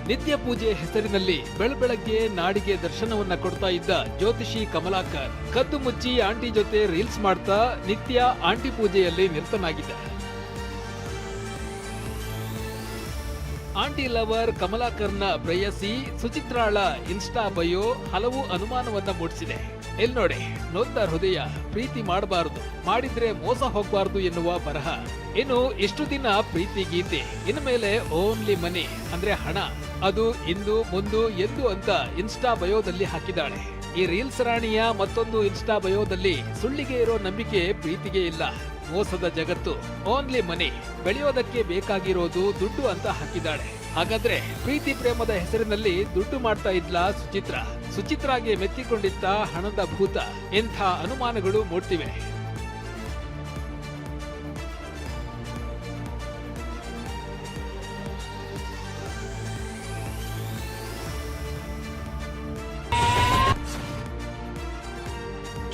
ನಿತ್ಯ ಪೂಜೆ ಹೆಸರಿನಲ್ಲಿ ಬೆಳಬೆಳಗ್ಗೆ ನಾಡಿಗೆ ದರ್ಶನವನ್ನ ಕೊಡ್ತಾ ಇದ್ದ ಜ್ಯೋತಿಷಿ ಕಮಲಾಕರ್ ಕದ್ದು ಮುಚ್ಚಿ ಆಂಟಿ ಜೊತೆ ರೀಲ್ಸ್ ಮಾಡ್ತಾ ನಿತ್ಯ ಆಂಟಿ ಪೂಜೆಯಲ್ಲಿ ನಿರತನಾಗಿದ್ದ. ಆಂಟಿ ಲವರ್ ಕಮಲಾಕರ್ನ ಪ್ರೇಯಸಿ ಸುಚಿತ್ರಾಳ ಇನ್ಸ್ಟಾ ಬಯೋ ಹಲವು ಅನುಮಾನವನ್ನ ಮೂಡಿಸಿದೆ. ನೋಡಿ, ನೊಂದ ಹೃದಯ, ಪ್ರೀತಿ ಮಾಡಬಾರದು, ಮಾಡಿದ್ರೆ ಮೋಸ ಹೋಗಬಾರದು ಎನ್ನುವ ಬರಹ. ಇನ್ನು ಇಷ್ಟು ದಿನ ಪ್ರೀತಿ ಗೀತೆ, ಇನ್ನು ಮೇಲೆ ಓನ್ಲಿ ಮನಿ ಅಂದ್ರೆ ಹಣ, ಅದು ಇಂದು ಮುಂದು ಎಂದು ಅಂತ ಇನ್ಸ್ಟಾ ಬಯೋದಲ್ಲಿ ಹಾಕಿದ್ದಾಳೆ. ಈ ರೀಲ್ಸ್ ರಾಣಿಯ ಮತ್ತೊಂದು ಇನ್ಸ್ಟಾ ಬಯೋದಲ್ಲಿ ಸುಳ್ಳಿಗೆ ಇರೋ ನಂಬಿಕೆ ಪ್ರೀತಿಗೆ ಇಲ್ಲ, ಮೋಸದ ಜಗತ್ತು, ಓನ್ಲಿ ಮನಿ, ಬೆಳೆಯೋದಕ್ಕೆ ಬೇಕಾಗಿರೋದು ದುಡ್ಡು ಅಂತ ಹಾಕಿದ್ದಾಳೆ. ಹಾಗಾದ್ರೆ ಪ್ರೀತಿ ಪ್ರೇಮದ ಹೆಸರಿನಲ್ಲಿ ದುಡ್ಡು ಮಾಡ್ತಾ ಇದ್ಲ ಸುಚಿತ್ರಾಗೆ ಮೆತ್ತಿಕೊಂಡಿದ್ದ ಹಣದ ಭೂತ? ಎಂಥ ಅನುಮಾನಗಳು ಮೂಡ್ತಿವೆ.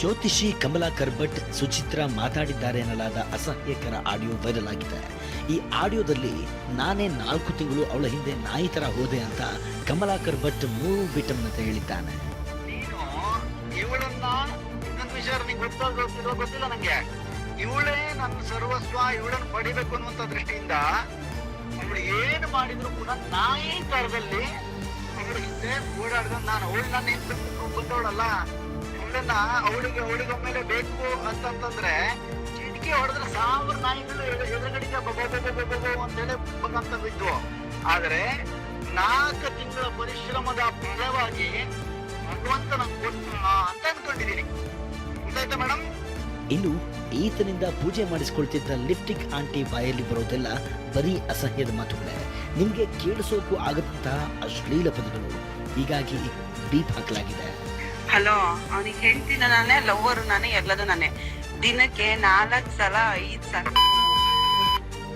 ಜ್ಯೋತಿಷಿ ಕಮಲಾಕರ್ ಭಟ್ ಸುಚಿತ್ರಾ ಮಾತಾಡಿದ್ದಾರೆ ಎನ್ನಲಾದ ಅಸಹ್ಯಕರ ಆಡಿಯೋ ವೈರಲ್ ಆಗಿದೆ. ಈ ಆಡಿಯೋದಲ್ಲಿ ನಾನೇ 4 ತಿಂಗಳು ಅವಳ ಹಿಂದೆ ನಾಯಿ ತರ ಹೋದೆ ಅಂತ ಕಮಲಾಕರ್ ಭಟ್ ಮೂರು ಬಿಟ್ಟಂತ ಹೇಳಿದ್ದಾನೆ. ಗೊತ್ತಿಲ್ಲ ನಂಗೆ, ಇವಳೇ ನನ್ನ ಸರ್ವಸ್ವ, ಇವಳನ್ನು ಪಡಿಬೇಕು ಅನ್ನುವಂತ ದೃಷ್ಟಿಯಿಂದ ಅವಳು ಏನು ಮಾಡಿದ್ರು ಕೂಡ ನಾಯಿ ತರದಲ್ಲಿ ಅವಳ ಹಿಂದೆ ಓಡಾಡ್ದ. ನಾನು ಅವಳು ನನ್ನ ಹಿಂದೆ ಬಂದವಳಲ್ಲ, ಅವಳಿಗೊಮ್ಮೆಲೆ ಬೇಕು ಅಂತಂದ್ರೆ ಚಿಟಿಕೆ ಹೊಡೆದ್ರೆ 1000 ನಾಯಿಗಳು ಎದುರುಗಡೆಗೆ ಅಂತೇಳಿ ಬಂದಂತ ಬಿದ್ದು. ಆದ್ರೆ 4 ತಿಂಗಳ ಪರಿಶ್ರಮದ ಫಲವಾಗಿ ಭಗವಂತ ನಂಗೆ ಕೊಟ್ಟು ಅಂತ ಅನ್ಕೊಂಡಿದ್ದೀನಿ. ಗೊತ್ತಾಯ್ತಾ ಮೇಡಮ್? ಇನ್ನು ಈತನಿಂದ ಪೂಜೆ ಮಾಡಿಸಿಕೊಳ್ತಿದ್ದ ಲಿಪ್ಟಿಕ್ ಆಂಟಿ ಬಾಯಲ್ಲಿ ಬರೋದೆಲ್ಲ ಬರೀ ಅಸಹ್ಯದ ಮಾತುಗಳೇ, ನಿಮ್ಗೆ ಕೇಳಿಸೋಕು ಆಗದಂತಹ ಅಶ್ಲೀಲ ಪದಗಳು. ಹೀಗಾಗಿ ಬೀಪ್ ಹಾಕಲಾಗಿದೆ. ಹಲೋ, ಅವನಿಗೆ ಹೇಳ್ತೀನಿ ನಾನೇ, ಲವ್ವರು ನಾನೇ, ಎಲ್ಲದು ನಾನೇ. ದಿನಕ್ಕೆ 4 ಸಲ 5 ಸಲ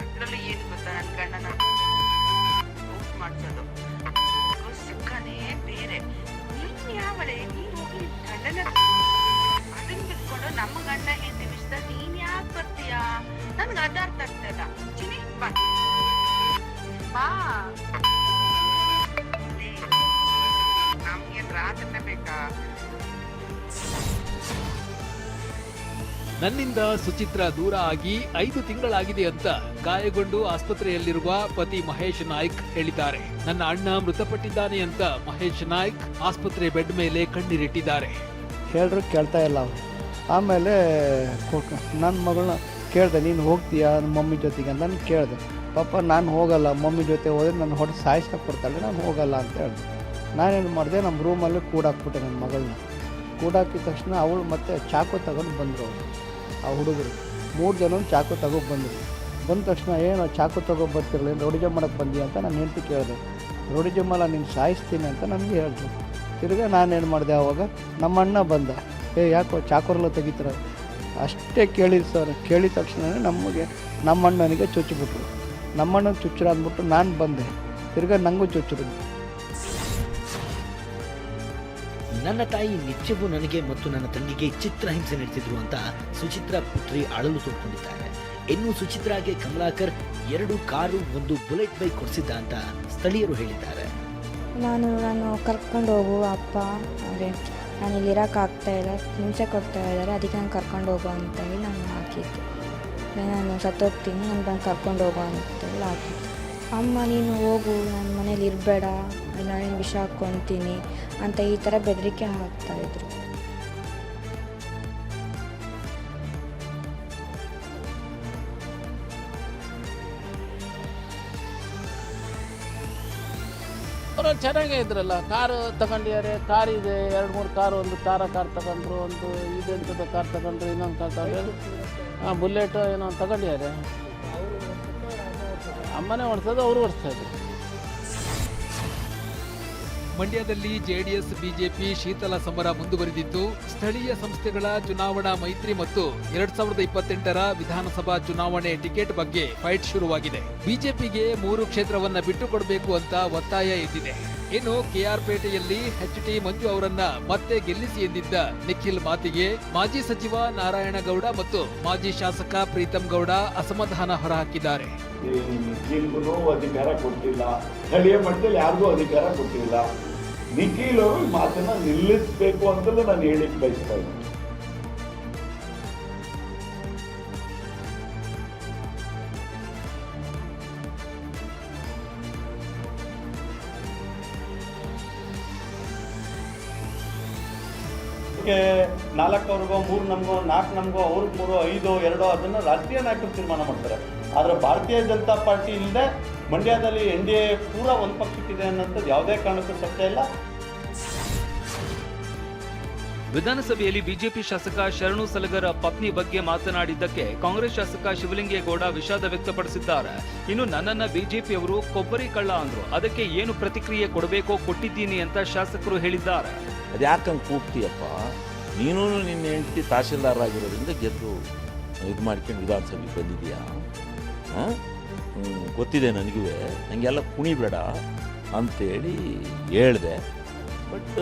ಅದ್ರಲ್ಲೂ ಏನು ಗೊತ್ತಾ, ನನ್ನ ಗಂಡನ ಮಾಡ್ಸೋದು ಸುಖನೇ ಬೇರೆ. ನೀನ್ ಯಾವಳೆ, ನೀನ್ ಹೋಗಿ ಗಂಡನ ಅದನ್ನ ಬಿಟ್ಕೊಂಡು ನಮ್ಮ ಗಂಡ ಹೆಂಡತಿ ವಿಷಯದ ನೀನ್ ಯಾಕೆ ಬರ್ತೀಯಾ? ನನ್ಗೆ ಅರ್ಥ ಆಗ್ತದ. ಚಿನಿ ಬಾ ಬಾ, ನಮ್ಗೇನ್ ರಾತ್ರಿನೇ ಬೇಕಾ? ನನ್ನಿಂದ ಸುಚಿತ್ರಾ ದೂರ ಆಗಿ 5 ತಿಂಗಳಾಗಿದೆ ಅಂತ ಗಾಯಗೊಂಡು ಆಸ್ಪತ್ರೆಯಲ್ಲಿರುವ ಪತಿ ಮಹೇಶ್ ನಾಯ್ಕ್ ಹೇಳಿದ್ದಾರೆ. ನನ್ನ ಅಣ್ಣ ಮೃತಪಟ್ಟಿದ್ದಾನೆ ಅಂತ ಮಹೇಶ್ ನಾಯ್ಕ್ ಆಸ್ಪತ್ರೆ ಬೆಡ್ ಮೇಲೆ ಕಣ್ಣೀರಿಟ್ಟಿದ್ದಾರೆ. ಹೇಳಿದ್ರು ಕೇಳ್ತಾ ಇಲ್ಲ ಅವರು. ಆಮೇಲೆ ನನ್ನ ಮಗಳನ್ನ ಕೇಳಿದೆ, ನೀನು ಹೋಗ್ತೀಯಾ ಮಮ್ಮಿ ಜೊತೆಗೆ ಅಂತ ನಾನು ಕೇಳಿದೆ. ಪಾಪ ನಾನು ಹೋಗಲ್ಲ, ಮಮ್ಮಿ ಜೊತೆ ಹೋದರೆ ನನ್ನ ಹೊಡೆ ಸಾಯಿಸ್ತಾ ಕೊಡ್ತಾಳೆ, ನಾನು ಹೋಗಲ್ಲ ಅಂತ ಹೇಳಿದೆ. ನಾನೇನು ಮಾಡಿದೆ, ನಮ್ಮ ರೂಮಲ್ಲಿ ಕೂಡಾಕ್ಬಿಟ್ಟೆ ನನ್ನ ಮಗಳನ್ನ. ಕೂಡಾಕಿದ ತಕ್ಷಣ ಅವಳು ಮತ್ತೆ ಚಾಕು ತಗೊಂಡು ಬಂದರು. ಅವರು ಆ ಹುಡುಗರು 3 ಜನ ಚಾಕು ತಗೊಂಡು ಬಂದರು. ಬಂದ ತಕ್ಷಣ ಏನೋ ಚಾಕು ತಗೊಬರ್ತಿರಲಿಲ್ಲ, ರೌಡಿಜಮ್ ಮಾಡೋಕ್ಕೆ ಬಂದಿ ಅಂತ ನಾನು ಹೆಂಡತಿ ಕೇಳಿದೆ. ರೌಡಿಜಮ್ಮಲ್ಲ, ನೀನು ಸಾಯಿಸ್ತೀನಿ ಅಂತ ನನಗೆ ಹೇಳಿದ್ರು. ತಿರ್ಗಿ ನಾನೇನು ಮಾಡಿದೆ, ಆವಾಗ ನಮ್ಮ ಅಣ್ಣ ಬಂದ, ಯಾಕೋ ಚಾಕುರೆಲ್ಲ ತೆಗಿತಾರೆ ಅಷ್ಟೇ ಕೇಳಿದ್ರು ಸರ್. ಕೇಳಿದ ತಕ್ಷಣ ನಮ್ಮ ಅಣ್ಣನಿಗೆ ಚುಚ್ಚಿಬಿಟ್ರು. ನಮ್ಮಣ್ಣನ ಚುಚ್ಚರು ಅಂದ್ಬಿಟ್ಟು ನಾನು ಬಂದೆ, ತಿರ್ಗಿ ನನಗೂ ಚುಚ್ಚರು. ನನ್ನ ತಾಯಿ ನಿತ್ಯವೂ ನನಗೆ ಮತ್ತು ನನ್ನ ತಂಗಿಗೆ ಚಿತ್ರಹಿಂಸೆ ನಡೆಸಿದ್ರು ಅಂತ ಸುಚಿತ್ರಾ ಪುತ್ರಿ ಅಳಲು ತೋಡ್ಕೊಂಡಿದ್ದಾರೆ. ಇನ್ನು ಸುಚಿತ್ರಾಗೆ ಕಮಲಾಕರ್ 2 ಕಾರು 1 ಬುಲೆಟ್ ಬೈಕ್ ಕೊಡಿಸಿದ್ದ ಅಂತ ಸ್ಥಳೀಯರು ಹೇಳಿದ್ದಾರೆ. ನಾನು ಕರ್ಕೊಂಡು ಹೋಗು ಅಪ್ಪ, ಅದೇ ನಾನು ಇಲ್ಲಿ ಇರೋಕ್ಕಾಗ್ತಾಯಿಲ್ಲ, ಹಿಂಸೆ ಕೊಡ್ತಾ ಇದ್ದಾರೆ, ಅದಕ್ಕೆ ನಾನು ಕರ್ಕೊಂಡು ಹೋಗು ಅಂತೇಳಿ ನಾನು ಹಾಕಿದ್ದೆ. ನಾನು ಸತ್ತೋಗ್ತೀನಿ, ನಾನು ಬಂದು ಕರ್ಕೊಂಡು ಹೋಗು ಅಂತೇಳಿ ಹಾಕಿದ್ದೆ. ಅಮ್ಮ ನೀನು ಹೋಗು, ನನ್ನ ಮನೇಲಿ ಇರಬೇಡ, ನಾನು ವಿಷ ಹಾಕ್ಕೊತೀನಿ ಅಂತ ಈ ಥರ ಬೆದರಿಕೆ ಹಾಕ್ತಾಯಿದ್ರು. ಅವರು ಚೆನ್ನಾಗೇ ಇದ್ರಲ್ಲ, ಕಾರು ತಗೊಂಡಿದ್ದಾರೆ, ಕಾರ್ ಇದೆ, 2-3 ಕಾರು, ಒಂದು ಕಾರ್ ತಗೊಂಡ್ರು, ಒಂದು ಇದೆಂಥದ್ದು ಕಾರ್ ತಗೊಂಡ್ರು, ಇನ್ನೊಂದು ಕಾರ್ ತಗೊಂಡ್ರು, ಬುಲೆಟ್ ಏನೋ ತಗೊಂಡಿದ್ದಾರೆ. ಅಮ್ಮನೇ ಓಡಿಸೋದು, ಅವರು ಓಡಿಸ್ತಾ ಇದ್ರು. ಮಂಡ್ಯದಲ್ಲಿ ಜೆಡಿಎಸ್ ಬಿಜೆಪಿ ಶೀತಲ ಸಮರ ಮುಂದುವರಿದಿದ್ದು, ಸ್ಥಳೀಯ ಸಂಸ್ಥೆಗಳ ಚುನಾವಣಾ ಮೈತ್ರಿ ಮತ್ತು 2028ರ ವಿಧಾನಸಭಾ ಚುನಾವಣೆ ಟಿಕೆಟ್ ಬಗ್ಗೆ ಫೈಟ್ ಶುರುವಾಗಿದೆ. ಬಿಜೆಪಿಗೆ 3 ಕ್ಷೇತ್ರವನ್ನ ಬಿಟ್ಟುಕೊಡಬೇಕು ಅಂತ ಒತ್ತಾಯ ಎದ್ದಿದೆ. ಇನ್ನು ಕೆಆರ್ ಪೇಟೆಯಲ್ಲಿ ಎಚ್.ಟಿ. ಮಂಜು ಅವರನ್ನ ಮತ್ತೆ ಗೆಲ್ಲಿಸಿ ಎಂದಿದ್ದ ನಿಖಿಲ್ ಮಾತಿಗೆ ಮಾಜಿ ಸಚಿವ ನಾರಾಯಣಗೌಡ ಮತ್ತು ಮಾಜಿ ಶಾಸಕ ಪ್ರೀತಂ ಗೌಡ ಅಸಮಾಧಾನ ಹೊರಹಾಕಿದ್ದಾರೆ. ನಿಖಿಲ್ಗೂ ಅಧಿಕಾರ ಕೊಟ್ಟಿಲ್ಲ, ಸ್ಥಳೀಯ ಮಟ್ಟದಲ್ಲಿ ಯಾರಿಗೂ ಅಧಿಕಾರ ಕೊಟ್ಟಿಲ್ಲ. ನಿಖಿಲ್ ಅವರು ಈ ಮಾತನ್ನ ನಿಲ್ಲಿಸಬೇಕು ಅಂತಲೂ ನಾನು ಹೇಳಿಕ್ ಬಯಸ್ತಾ ಇದ್ದೀನಿ. ನಾಲ್ಕು ಅವ್ರಿಗೋ 3 ನಮಗೋ 4 ನಮಗೋ ಅವ್ರಿಗೆ 3 5 2 ಅದನ್ನು ರಾಷ್ಟ್ರೀಯ ನಾಯಕರು ತೀರ್ಮಾನ ಮಾಡ್ತಾರೆ. ಆದರೆ ಭಾರತೀಯ ಜನತಾ ಪಾರ್ಟಿ ಇಲ್ಲದೆ ಮಂಡ್ಯದಲ್ಲಿ NDA ಪೂರ ಒಂದು ಪಕ್ಷಕ್ಕಿದೆ ಅನ್ನೋಂಥದ್ದು ಯಾವುದೇ ಕಾರಣಕ್ಕೂ ಸತ್ಯ ಇಲ್ಲ. ವಿಧಾನಸಭೆಯಲ್ಲಿ ಬಿಜೆಪಿ ಶಾಸಕ ಶರಣು ಸಲಗರ ಪತ್ನಿ ಬಗ್ಗೆ ಮಾತನಾಡಿದ್ದಕ್ಕೆ ಕಾಂಗ್ರೆಸ್ ಶಾಸಕ ಶಿವಲಿಂಗೇಗೌಡ ವಿಷಾದ ವ್ಯಕ್ತಪಡಿಸಿದ್ದಾರೆ. ಇನ್ನು ನನ್ನನ್ನ ಬಿಜೆಪಿಯವರು ಕೊಬ್ಬರಿ ಕಳ್ಳ ಅಂದ್ರು, ಅದಕ್ಕೆ ಏನು ಪ್ರತಿಕ್ರಿಯೆ ಕೊಡಬೇಕೋ ಕೊಟ್ಟಿದ್ದೀನಿ ಅಂತ ಶಾಸಕರು ಹೇಳಿದ್ದಾರೆ. ಅದ್ಯಾಕಂಗೆ ಕೂಗ್ತೀಯಪ್ಪ, ನೀನು ನಿನ್ನ ಹೆಂಡತಿ ತಹಶೀಲ್ದಾರ್ ಆಗಿರೋದ್ರಿಂದ ಗೆದ್ದು ಇದು ಮಾಡ್ಕೊಂಡು ವಿಧಾನಸಭೆಗೆ ಬಂದಿದೆಯಾ? ಗೊತ್ತಿದೆ ನನಗೂ, ನನಗೆಲ್ಲ ಕುಣಿಬೇಡ ಅಂತೇಳಿ ಹೇಳಿದೆ. ಬಟ್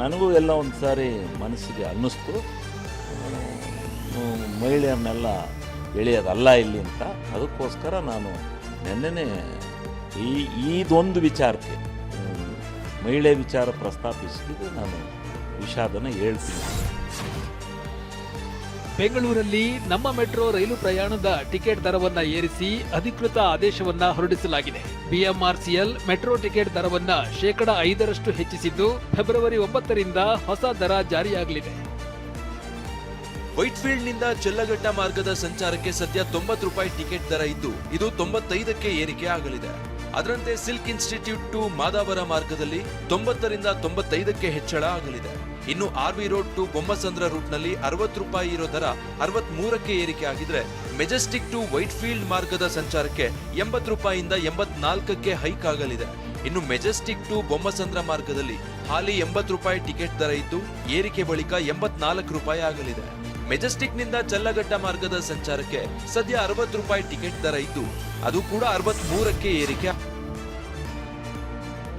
ನನಗೂ ಎಲ್ಲ ಒಂದು ಸಾರಿ ಮನಸ್ಸಿಗೆ ಅನ್ನಿಸ್ತು, ಮಹಿಳೆಯರನ್ನೆಲ್ಲ ಎಳೆಯೋದಲ್ಲ ಇಲ್ಲಿ ಅಂತ. ಅದಕ್ಕೋಸ್ಕರ ನಾನು ನೆನ್ನೆನೇ ಇದೊಂದು ವಿಚಾರಕ್ಕೆ ಮಹಿಳೆ ವಿಚಾರ ಪ್ರಸ್ತಾಪಿಸಿದ್ದು ನಾನು ವಿಷಾದನ ಹೇಳ್ತೀನಿ. ಬೆಂಗಳೂರಲ್ಲಿ ನಮ್ಮ ಮೆಟ್ರೋ ರೈಲು ಪ್ರಯಾಣದ ಟಿಕೆಟ್ ದರವನ್ನ ಏರಿಸಿ ಅಧಿಕೃತ ಆದೇಶವನ್ನ ಹೊರಡಿಸಲಾಗಿದೆ. ಬಿಎಂಆರ್ಸಿಎಲ್ ಮೆಟ್ರೋ ಟಿಕೆಟ್ ದರವನ್ನ %5 ಹೆಚ್ಚಿಸಿದ್ದು ಫೆಬ್ರವರಿ 9ರಿಂದ ಹೊಸ ದರ ಜಾರಿಯಾಗಲಿದೆ. ವೈಟ್ಫೀಲ್ಡ್ನಿಂದ ಚೆಲ್ಲಘಟ್ಟ ಮಾರ್ಗದ ಸಂಚಾರಕ್ಕೆ ಸದ್ಯ ₹90 ಟಿಕೆಟ್ ದರ ಇದ್ದು, ಇದು 95ಕ್ಕೆ ಏರಿಕೆ ಆಗಲಿದೆ. ಅದರಂತೆ ಸಿಲ್ಕ್ ಇನ್ಸ್ಟಿಟ್ಯೂಟ್ ಟು ಮಾದಾವರ ಮಾರ್ಗದಲ್ಲಿ 90ರಿಂದ 95ಕ್ಕೆ ಹೆಚ್ಚಳ ಆಗಲಿದೆ. ಇನ್ನು ಆರ್ವಿ ರೋಡ್ ಟು ಬೊಮ್ಮಸಂದ್ರ ರೂಟ್ನಲ್ಲಿ ₹60 ಇರೋ ದರ 63ಕ್ಕೆ ಏರಿಕೆ ಆಗಿದ್ರೆ, ಮೆಜೆಸ್ಟಿಕ್ ಟು ವೈಟ್ಫೀಲ್ಡ್ ಮಾರ್ಗದ ಸಂಚಾರಕ್ಕೆ ₹80ಯಿಂದ 84ಕ್ಕೆ ಹೈಕ್ ಆಗಲಿದೆ. ಇನ್ನು ಮೆಜೆಸ್ಟಿಕ್ ಟು ಬೊಮ್ಮಸಂದ್ರ ಮಾರ್ಗದಲ್ಲಿ ಹಾಲಿ ₹80 ಟಿಕೆಟ್ ದರ ಇದ್ದು, ಏರಿಕೆ ಬಳಿಕ ₹84 ಆಗಲಿದೆ. ಮೆಜೆಸ್ಟಿಕ್ನಿಂದ ಚಲ್ಲಘಟ್ಟ ಮಾರ್ಗದ ಸಂಚಾರಕ್ಕೆ ಸದ್ಯ ₹60 ಟಿಕೆಟ್ ದರ ಇದ್ದು, ಅದು ಕೂಡ 63ಕ್ಕೆ ಏರಿಕೆ.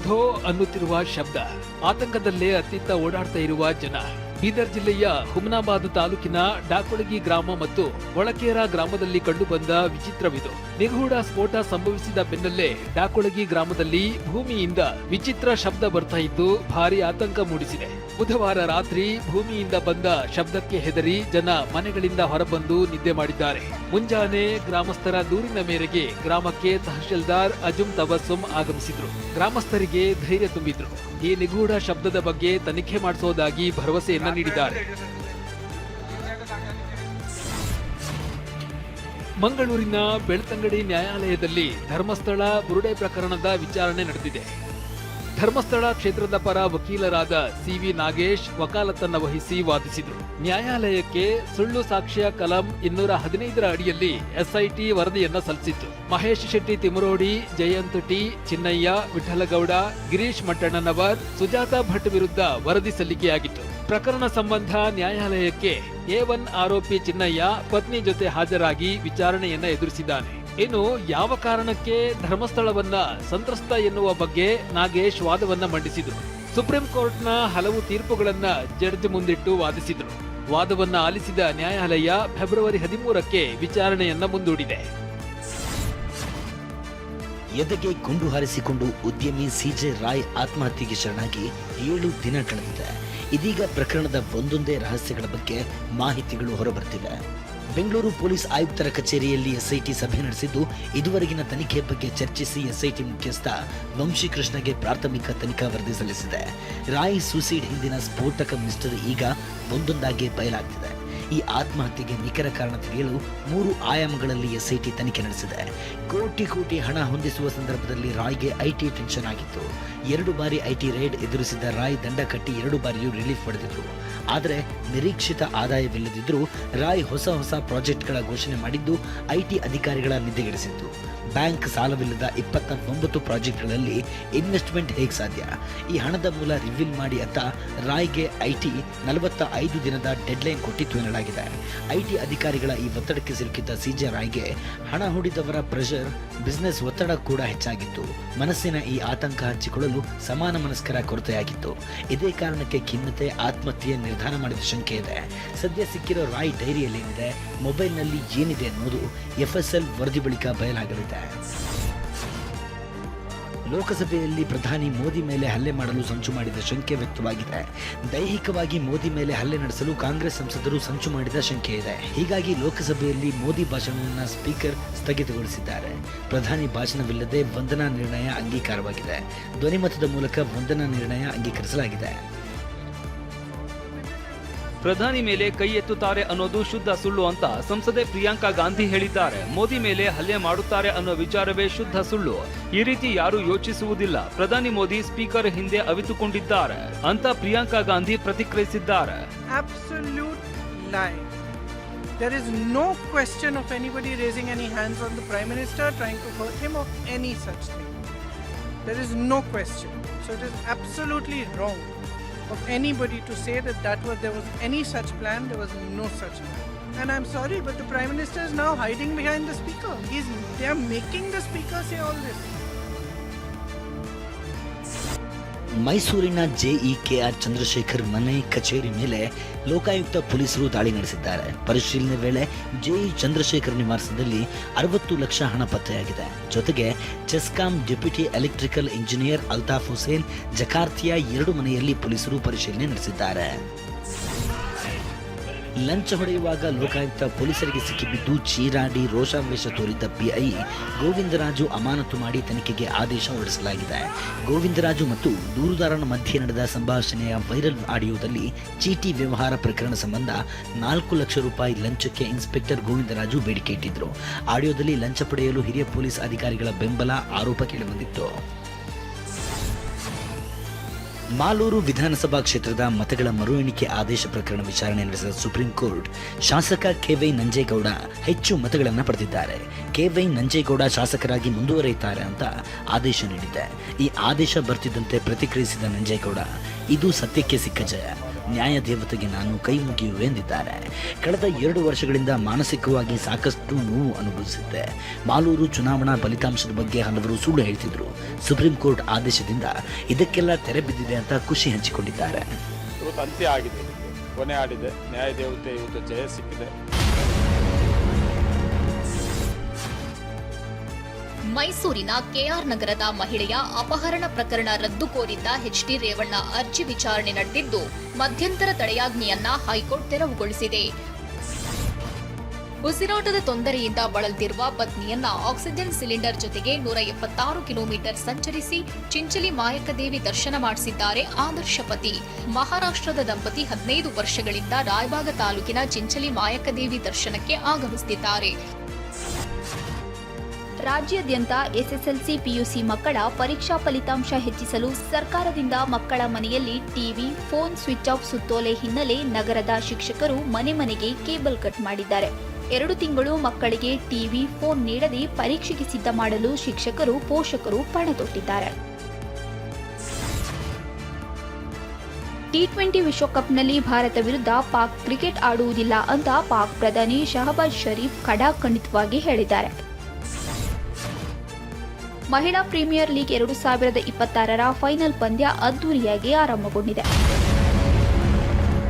ಧೋ ಅನ್ನುತ್ತಿರುವ ಶಬ್ದ, ಆತಂಕದಲ್ಲೇ ಅತ್ತಿತ್ತ ಓಡಾಡ್ತಾ ಇರುವ ಜನ. ಬೀದರ್ ಜಿಲ್ಲೆಯ ಹುಮನಾಬಾದ್ ತಾಲೂಕಿನ ಡಾಕೊಳಗಿ ಗ್ರಾಮ ಮತ್ತು ಒಳಕೇರ ಗ್ರಾಮದಲ್ಲಿ ಕಂಡುಬಂದ ವಿಚಿತ್ರವಿದು. ನಿಗೂಢ ಸ್ಫೋಟ ಸಂಭವಿಸಿದ ಬೆನ್ನಲ್ಲೇ ಡಾಕೊಳಗಿ ಗ್ರಾಮದಲ್ಲಿ ಭೂಮಿಯಿಂದ ವಿಚಿತ್ರ ಶಬ್ದ ಬರ್ತಾ ಇದ್ದು ಭಾರಿ ಆತಂಕ ಮೂಡಿಸಿದೆ. ಬುಧವಾರ ರಾತ್ರಿ ಭೂಮಿಯಿಂದ ಬಂದ ಶಬ್ದಕ್ಕೆ ಹೆದರಿ ಜನ ಮನೆಗಳಿಂದ ಹೊರಬಂದು ನಿದ್ದೆ ಮಾಡಿದ್ದಾರೆ. ಮುಂಜಾನೆ ಗ್ರಾಮಸ್ಥರ ದೂರಿನ ಮೇರೆಗೆ ಗ್ರಾಮಕ್ಕೆ ತಹಶೀಲ್ದಾರ್ ಅಜುಂ ತಬಸ್ಸುಂ ಆಗಮಿಸಿದ್ರು. ಗ್ರಾಮಸ್ಥರಿಗೆ ಧೈರ್ಯ ತುಂಬಿದ್ರು. ಈ ನಿಗೂಢ ಶಬ್ದದ ಬಗ್ಗೆ ತನಿಖೆ ಮಾಡಿಸೋದಾಗಿ ಭರವಸೆಯನ್ನ ನೀಡಿದ್ದಾರೆ. ಮಂಗಳೂರಿನ ಬೆಳ್ತಂಗಡಿ ನ್ಯಾಯಾಲಯದಲ್ಲಿ ಧರ್ಮಸ್ಥಳ ಬುರುಡೆ ಪ್ರಕರಣದ ವಿಚಾರಣೆ ನಡೆದಿದೆ. ಧರ್ಮಸ್ಥಳ ಕ್ಷೇತ್ರದ ಪರ ವಕೀಲರಾದ ಸಿವಿ ನಾಗೇಶ್ ವಕಾಲತ್ತನ್ನ ವಹಿಸಿ ವಾದಿಸಿದರು. ನ್ಯಾಯಾಲಯಕ್ಕೆ ಸುಳ್ಳು ಸಾಕ್ಷ್ಯ ಕಲಂ 215 ಅಡಿಯಲ್ಲಿ ಎಸ್ಐಟಿ ವರದಿಯನ್ನ ಸಲ್ಲಿಸಿತ್ತು. ಮಹೇಶ್ ಶೆಟ್ಟಿ ತಿಮರೋಡಿ, ಜಯಂತ್ ಟಿ, ಚಿನ್ನಯ್ಯ, ವಿಠಲಗೌಡ, ಗಿರೀಶ್ ಮಟ್ಟಣ್ಣನವರ್, ಸುಜಾತಾ ಭಟ್ ವಿರುದ್ಧ ವರದಿ ಸಲ್ಲಿಕೆಯಾಗಿತ್ತು. ಪ್ರಕರಣ ಸಂಬಂಧ ನ್ಯಾಯಾಲಯಕ್ಕೆ A1 ಆರೋಪಿ ಚಿನ್ನಯ್ಯ ಪತ್ನಿ ಜೊತೆ ಹಾಜರಾಗಿ ವಿಚಾರಣೆಯನ್ನ ಎದುರಿಸಿದ್ದಾನೆ. ಇನ್ನು ಯಾವ ಕಾರಣಕ್ಕೆ ಧರ್ಮಸ್ಥಳವನ್ನ ಸಂತ್ರಸ್ತ ಎನ್ನುವ ಬಗ್ಗೆ ನಾಗೇಶ್ ವಾದವನ್ನ ಮಂಡಿಸಿದ್ರು. ಸುಪ್ರೀಂ ಕೋರ್ಟ್ನ ಹಲವು ತೀರ್ಪುಗಳನ್ನ ಜಡ್ಜ್ ಮುಂದಿಟ್ಟು ವಾದಿಸಿದ್ರು. ವಾದವನ್ನ ಆಲಿಸಿದ ನ್ಯಾಯಾಲಯ ಫೆಬ್ರವರಿ 13ಕ್ಕೆ ವಿಚಾರಣೆಯನ್ನ ಮುಂದೂಡಿದೆ. ಎದೆಗೆ ಗುಂಡು ಹಾರಿಸಿಕೊಂಡು ಉದ್ಯಮಿ ಸಿಜೆ ರಾಯ್ ಆತ್ಮಹತ್ಯೆಗೆ ಶರಣಾಗಿ 7 ದಿನ ಕಳೆದಿದೆ. ಇದೀಗ ಪ್ರಕರಣದ ಒಂದೊಂದೇ ರಹಸ್ಯಗಳ ಬಗ್ಗೆ ಮಾಹಿತಿಗಳು ಹೊರಬರ್ತಿವೆ. ಬೆಂಗಳೂರು ಪೊಲೀಸ್ ಆಯುಕ್ತರ ಕಚೇರಿಯಲ್ಲಿ ಎಸ್ಐಟಿ ಸಭೆ ನಡೆಸಿದ್ದು, ಇದುವರೆಗಿನ ತನಿಖೆ ಬಗ್ಗೆ ಚರ್ಚಿಸಿ ಎಸ್ಐಟಿ ಮುಖ್ಯಸ್ಥ ವಂಶೀಕೃಷ್ಣಗೆ ಪ್ರಾಥಮಿಕ ತನಿಖಾ ವರದಿ ಸಲ್ಲಿಸಿದೆ. ರಾಯ್ ಸೂಸೈಡ್ ಹಿಂದಿನ ಸ್ಫೋಟಕ ಮಿಸ್ಟರ್ ಈಗ ಒಂದೊಂದಾಗಿ ಬಯಲಾಗ್ತಿದೆ. ಈ ಆತ್ಮಹತ್ಯೆಗೆ ನಿಖರ ಕಾರಣ ತಿಳಿಯಲು 3 ಆಯಾಮಗಳಲ್ಲಿ ಎಸ್ಐಟಿ ತನಿಖೆ ನಡೆಸಿದೆ. ಕೋಟಿ ಹಣ ಹೊಂದಿಸುವ ಸಂದರ್ಭದಲ್ಲಿ ರಾಯ್ಗೆ ಐಟಿ ಟೆನ್ಷನ್ ಆಗಿತ್ತು. 2 ಬಾರಿ ಐಟಿ ರೇಡ್ ಎದುರಿಸಿದ ರಾಯ್ ದಂಡ ಕಟ್ಟಿ 2 ಬಾರಿಯೂ ರಿಲೀಫ್ ಪಡೆದಿದ್ರು. ಆದರೆ ನಿರೀಕ್ಷಿತ ಆದಾಯವಿಲ್ಲದಿದ್ದರೂ ರಾಯ್ ಹೊಸ ಪ್ರಾಜೆಕ್ಟ್ಗಳ ಘೋಷಣೆ ಮಾಡಿದ್ದು ಐಟಿ ಅಧಿಕಾರಿಗಳ ನಿದ್ದೆಗೆಡಿಸಿತ್ತು. ಬ್ಯಾಂಕ್ ಸಾಲವಿಲ್ಲದ 29 ಪ್ರಾಜೆಕ್ಟ್ಗಳಲ್ಲಿ ಇನ್ವೆಸ್ಟ್ಮೆಂಟ್ ಹೇಗೆ ಸಾಧ್ಯ? ಈ ಹಣದ ಮೂಲ ರಿವೀಲ್ ಮಾಡಿ ಅಂತ ರಾಯ್ಗೆ ಐಟಿ 45 ದಿನದ ಡೆಡ್ಲೈನ್ ಕೊಟ್ಟಿತ್ತು ಎನ್ನಲಾಗಿದೆ. ಐಟಿ ಅಧಿಕಾರಿಗಳ ಈ ಒತ್ತಡಕ್ಕೆ ಸಿಲುಕಿದ್ದ ಸಿಜೆ ರಾಯ್ಗೆ ಹಣ ಹೂಡಿದವರ ಪ್ರೆಷರ್, ಬಿಸಿನೆಸ್ ಒತ್ತಡ ಕೂಡ ಹೆಚ್ಚಾಗಿತ್ತು. ಮನಸ್ಸಿನ ಈ ಆತಂಕ ಹಂಚಿಕೊಳ್ಳಲು ಸಮಾನ ಮನಸ್ಕರ ಕೊರತೆಯಾಗಿತ್ತು. ಇದೇ ಕಾರಣಕ್ಕೆ ಖಿನ್ನತೆ, ಆತ್ಮಹತ್ಯೆ ನಿರ್ಧಾರ ಮಾಡಿದ ಶಂಕೆ ಇದೆ. ಸದ್ಯ ಸಿಕ್ಕಿರೋ ರಾಯ್ ಡೈರಿಯಲ್ಲಿ ಏನಿದೆ, ಮೊಬೈಲ್ನಲ್ಲಿ ಏನಿದೆ ಅನ್ನೋದು FSL ವರದಿ ಬಳಿಕ ಬಯಲಾಗಲಿದೆ. ಲೋಕಸಭೆಯಲ್ಲಿ ಪ್ರಧಾನಿ ಮೋದಿ ಮೇಲೆ ಹಲ್ಲೆ ಮಾಡಲು ಸಂಚು ಮಾಡಿದ ಶಂಕೆ ವ್ಯಕ್ತವಾಗಿದೆ. ದೈಹಿಕವಾಗಿ ಮೋದಿ ಮೇಲೆ ಹಲ್ಲೆ ನಡೆಸಲು ಕಾಂಗ್ರೆಸ್ ಸಂಸದರು ಸಂಚು ಮಾಡಿದ ಶಂಕೆ ಇದೆ. ಹೀಗಾಗಿ ಲೋಕಸಭೆಯಲ್ಲಿ ಮೋದಿ ಭಾಷಣವನ್ನು ಸ್ಪೀಕರ್ ಸ್ಥಗಿತಗೊಳಿಸಿದ್ದಾರೆ. ಪ್ರಧಾನಿ ಭಾಷಣವಿಲ್ಲದೆ ವಂದನಾ ನಿರ್ಣಯ ಅಂಗೀಕಾರವಾಗಿದೆ. ಧ್ವನಿಮತದ ಮೂಲಕ ವಂದನಾ ನಿರ್ಣಯ ಅಂಗೀಕರಿಸಲಾಗಿದೆ. ಪ್ರಧಾನಿ ಮೇಲೆ ಕೈ ಎತ್ತುತ್ತಾರೆ ಅನ್ನೋದು ಶುದ್ಧ ಸುಳ್ಳು ಅಂತ ಸಂಸದೆ ಪ್ರಿಯಾಂಕಾ ಗಾಂಧಿ ಹೇಳಿದ್ದಾರೆ. ಮೋದಿ ಮೇಲೆ ಹಲ್ಲೆ ಮಾಡುತ್ತಾರೆ ಅನ್ನೋ ವಿಚಾರವೇ ಶುದ್ಧ ಸುಳ್ಳು. ಈ ರೀತಿ ಯಾರು ಯೋಚಿಸುವುದಿಲ್ಲ. ಪ್ರಧಾನಿ ಮೋದಿ ಸ್ಪೀಕರ್ ಹಿಂದೆ ಅವಿತುಕೊಂಡಿದ್ದಾರೆ ಅಂತ ಪ್ರಿಯಾಂಕಾ ಗಾಂಧಿ ಪ್ರತಿಕ್ರಿಯಿಸಿದ್ದಾರೆ. Absolute lie. There is no question of anybody raising any hands on the Prime Minister, trying to hurt him or any such thing. There is no question. So it is absolutely wrong of anybody to say that there was any such plan. There was no such plan. And I'm sorry, but the Prime Minister is now hiding behind the Speaker. They are making the Speaker say all this. ಮೈಸೂರಿನ JE.KR Chandrashekhar ಮನೆ ಕಚೇರಿ ಮೇಲೆ ಲೋಕಾಯುಕ್ತ ಪೊಲೀಸರು ದಾಳಿ ನಡೆಸಿದ್ದಾರೆ. ಪರಿಶೀಲನೆ ವೇಳೆ JE Chandrashekhar ನಿವಾಸದಲ್ಲಿ 60 ಲಕ್ಷ ಹಣ ಪತ್ತೆಯಾಗಿದೆ. ಜೊತೆಗೆ CESCOM deputy electrical engineer Altaf Hussain ಜಕಾರ್ತಿಯ 2 ಮನೆಯಲ್ಲಿ ಪೊಲೀಸರು ಪರಿಶೀಲನೆ ನಡೆಸಿದ್ದಾರೆ. ಲಂಚ ಹೊಡೆಯುವಾಗ ಲೋಕಾಯುಕ್ತ ಪೊಲೀಸರಿಗೆ ಸಿಕ್ಕಿಬಿದ್ದು ಚೀರಾಡಿ ರೋಷಾವೇಶ ತೋರಿದ್ದ PI ಗೋವಿಂದರಾಜು ಅಮಾನತು ಮಾಡಿ ತನಿಖೆಗೆ ಆದೇಶ ಹೊರಡಿಸಲಾಗಿದೆ. ಗೋವಿಂದರಾಜು ಮತ್ತು ದೂರುದಾರನ ಮಧ್ಯೆ ನಡೆದ ಸಂಭಾಷಣೆಯ ವೈರಲ್ ಆಡಿಯೋದಲ್ಲಿ ಚೀಟಿ ವ್ಯವಹಾರ ಪ್ರಕರಣ ಸಂಬಂಧ 4 ಲಕ್ಷ ರೂಪಾಯಿ ಲಂಚಕ್ಕೆ ಇನ್ಸ್ಪೆಕ್ಟರ್ ಗೋವಿಂದರಾಜು ಬೇಡಿಕೆ ಇಟ್ಟಿದ್ರು. ಆಡಿಯೋದಲ್ಲಿ ಲಂಚ ಪಡೆಯಲು ಹಿರಿಯ ಪೊಲೀಸ್ ಅಧಿಕಾರಿಗಳ ಬೆಂಬಲ ಆರೋಪ ಕೇಳಿಬಂದಿತ್ತು. ಮಾಲೂರು ವಿಧಾನಸಭಾ ಕ್ಷೇತ್ರದ ಮತಗಳ ಮರು ಎಣಿಕೆ ಆದೇಶ ಪ್ರಕರಣ ವಿಚಾರಣೆ ನಡೆಸಿದ ಸುಪ್ರೀಂ ಕೋರ್ಟ್ ಶಾಸಕ KY ನಂಜೇಗೌಡ ಹೆಚ್ಚು ಮತಗಳನ್ನು ಪಡೆದಿದ್ದಾರೆ. KY ನಂಜೇಗೌಡ ಶಾಸಕರಾಗಿ ಮುಂದುವರಿಯುತ್ತಾರೆ ಅಂತ ಆದೇಶ ನೀಡಿದೆ. ಈ ಆದೇಶ ಬರ್ತಿದ್ದಂತೆ ಪ್ರತಿಕ್ರಿಯಿಸಿದ ನಂಜೇಗೌಡ, ಇದು ಸತ್ಯಕ್ಕೆ ಸಿಕ್ಕ ಜಯ. ನ್ಯಾಯ ದೇವತೆಗೆ ನಾನು ಕೈ ಮುಗಿಯುವೆ ಎಂದಿದ್ದಾರೆ. ಕಳೆದ 2 ವರ್ಷಗಳಿಂದ ಮಾನಸಿಕವಾಗಿ ಸಾಕಷ್ಟು ನೋವು ಅನುಭವಿಸಿದ್ದೆ. ಮಾಲೂರು ಚುನಾವಣಾ ಫಲಿತಾಂಶದ ಬಗ್ಗೆ ಹಲವರು ಸುಳ್ಳು ಹೇಳ್ತಿದ್ರು. ಸುಪ್ರೀಂ ಕೋರ್ಟ್ ಆದೇಶದಿಂದ ಇದಕ್ಕೆಲ್ಲ ತೆರೆ ಬಿದ್ದಿದೆ ಅಂತ ಖುಷಿ ಹಂಚಿಕೊಂಡಿದ್ದಾರೆ. ಇವತ್ತು ಅಂತ್ಯ ಆಗಿದೆ, ಕೊನೆ ಆಡಿದೆ. ನ್ಯಾಯ ದೇವತೆ ಇವತ್ತು ಜಯ ಸಿಕ್ಕಿದೆ. ಮೈಸೂರಿನ KR ನಗರದ ಮಹಿಳೆಯ ಅಪಹರಣ ಪ್ರಕರಣ ರದ್ದು ಕೋರಿದ್ದ HD ರೇವಣ್ಣ ಅರ್ಜಿ ವಿಚಾರಣೆ ನಡೆದಿದ್ದು, ಮಧ್ಯಂತರ ತಡೆಯಾಜ್ಞೆಯನ್ನ ಹೈಕೋರ್ಟ್ ತೆರವುಗೊಳಿಸಿದೆ. ಉಸಿರಾಟದ ತೊಂದರೆಯಿಂದ ಬಳಲ್ತಿರುವ ಪತ್ನಿಯನ್ನ ಆಕ್ಸಿಜನ್ ಸಿಲಿಂಡರ್ ಜೊತೆಗೆ 176 ಕಿಲೋಮೀಟರ್ ಸಂಚರಿಸಿ ಚಿಂಚಲಿ ಮಾಯಕದೇವಿ ದರ್ಶನ ಮಾಡಿಸಿದ್ದಾರೆ ಆದರ್ಶ ಪತಿ. ಮಹಾರಾಷ್ಟ್ರದ ದಂಪತಿ 15 ವರ್ಷಗಳಿಂದ ರಾಯಬಾಗ ತಾಲೂಕಿನ ಚಿಂಚಲಿ ಮಾಯಕದೇವಿ ದರ್ಶನಕ್ಕೆ ಆಗಮಿಸುತ್ತಿದ್ದಾರೆ. ರಾಜ್ಯಾದ್ಯಂತ SSLC PUC ಮಕ್ಕಳ ಪರೀಕ್ಷಾ ಫಲಿತಾಂಶ ಹೆಚ್ಚಿಸಲು ಸರ್ಕಾರದಿಂದ ಮಕ್ಕಳ ಮನೆಯಲ್ಲಿ ಟಿವಿ, ಫೋನ್ ಸ್ವಿಚ್ ಆಫ್ ಸುತ್ತೋಲೆ ಹಿನ್ನೆಲೆ ನಗರದ ಶಿಕ್ಷಕರು ಮನೆ ಮನೆಗೆ ಕೇಬಲ್ ಕಟ್ ಮಾಡಿದ್ದಾರೆ. 2 ತಿಂಗಳು ಮಕ್ಕಳಿಗೆ ಟಿವಿ, ಫೋನ್ ನೀಡದೆ ಪರೀಕ್ಷೆಗೆ ಸಿದ್ಧ ಮಾಡಲು ಶಿಕ್ಷಕರು, ಪೋಷಕರು ಪಣ ತೊಟ್ಟಿದ್ದಾರೆ. T20 ವಿಶ್ವಕಪ್ನಲ್ಲಿ ಭಾರತ ವಿರುದ್ಧ ಪಾಕ್ ಕ್ರಿಕೆಟ್ ಆಡುವುದಿಲ್ಲ ಅಂತ ಪಾಕ್ ಪ್ರಧಾನಿ ಶಹಬಾಜ್ ಶರೀಫ್ ಖಡಾಖಂಡಿತವಾಗಿ ಹೇಳಿದ್ದಾರೆ. ಮಹಿಳಾ ಪ್ರೀಮಿಯರ್ ಲೀಗ್ 2026ರ ಫೈನಲ್ ಪಂದ್ಯ ಅದ್ದೂರಿಯಾಗಿ ಆರಂಭಗೊಂಡಿದೆ.